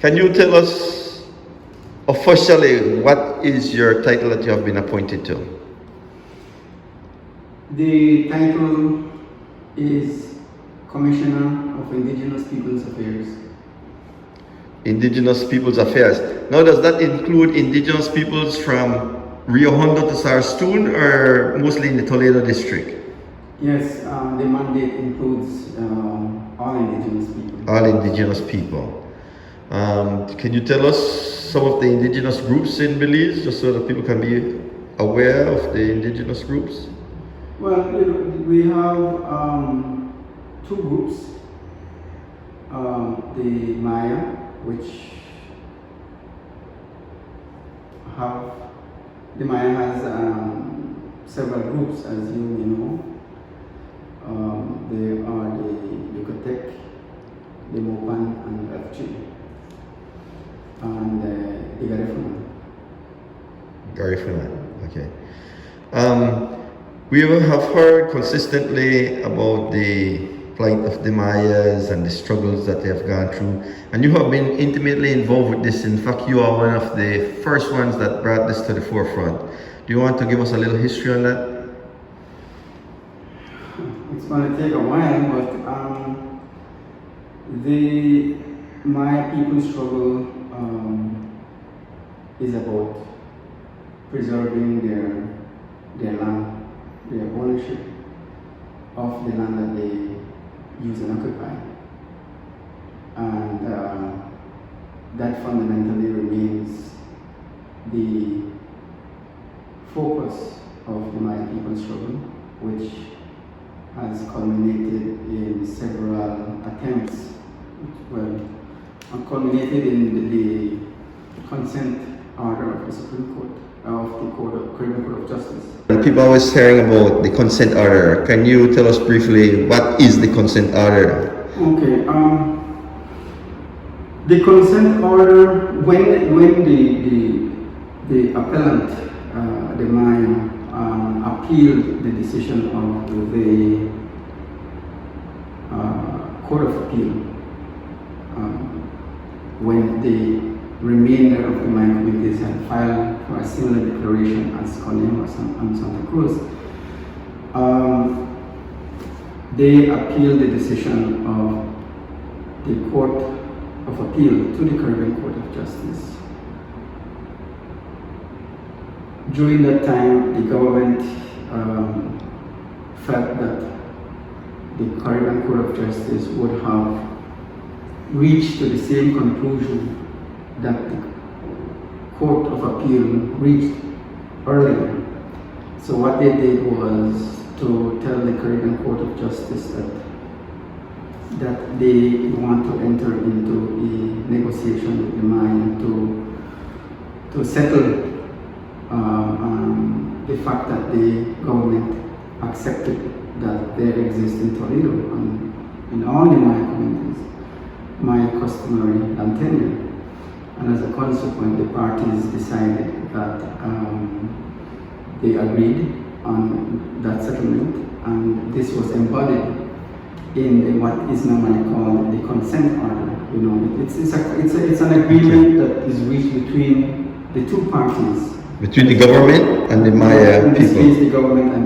Can you tell us officially what is your title that you have been appointed to? The title is Commissioner of Indigenous Peoples Affairs. Indigenous Peoples Affairs. Now, does that include indigenous peoples from Rio Hondo to Sarstoon or mostly in the Toledo district? Yes, the mandate includes all indigenous people. All indigenous people. Can you tell us some of the indigenous groups in Belize, just so that people can be aware of the indigenous groups? Well, we have two groups. The Maya, which the Maya has several groups, as you may know. They are the Yucatec, the Mopan, and the FG, and the Garifuna. Garifuna, okay. We have heard consistently about the plight of the Mayas and the struggles that they have gone through, and you have been intimately involved with this. In fact, you are one of the first ones that brought this to the forefront. Do you want to give us a little history on that? It's going to take a while, but the Maya people struggle is about preserving their land, their ownership of the land that they use and occupy. And that fundamentally remains the focus of the Maya people struggle, which has culminated in several attempts, culminated in the consent order of the Supreme Court, of the Caribbean Court of Justice. People are always hearing about the consent order. Can you tell us briefly what is the consent order? Okay. The consent order, when the appellant, the Maya, appealed the decision of the Court of Appeal, when the remainder of the Maya communities had filed for a similar declaration as Conema and Santa Cruz, they appealed the decision of the Court of Appeal to the Caribbean Court of Justice. During that time, the government felt that the Caribbean Court of Justice would have reached to the same conclusion that the Court of Appeal reached earlier. So what they did was to tell the Caribbean Court of Justice that they want to enter into a negotiation with the Maya to settle the fact that the government accepted that there exists in Toledo and in all the Maya communities, Maya customary and tenure. And as a consequence, the parties decided that they agreed on that settlement, and this was embodied in what is normally called the consent order. It's an agreement that is reached between the two parties. Between the government and the Maya in this people. case, the government and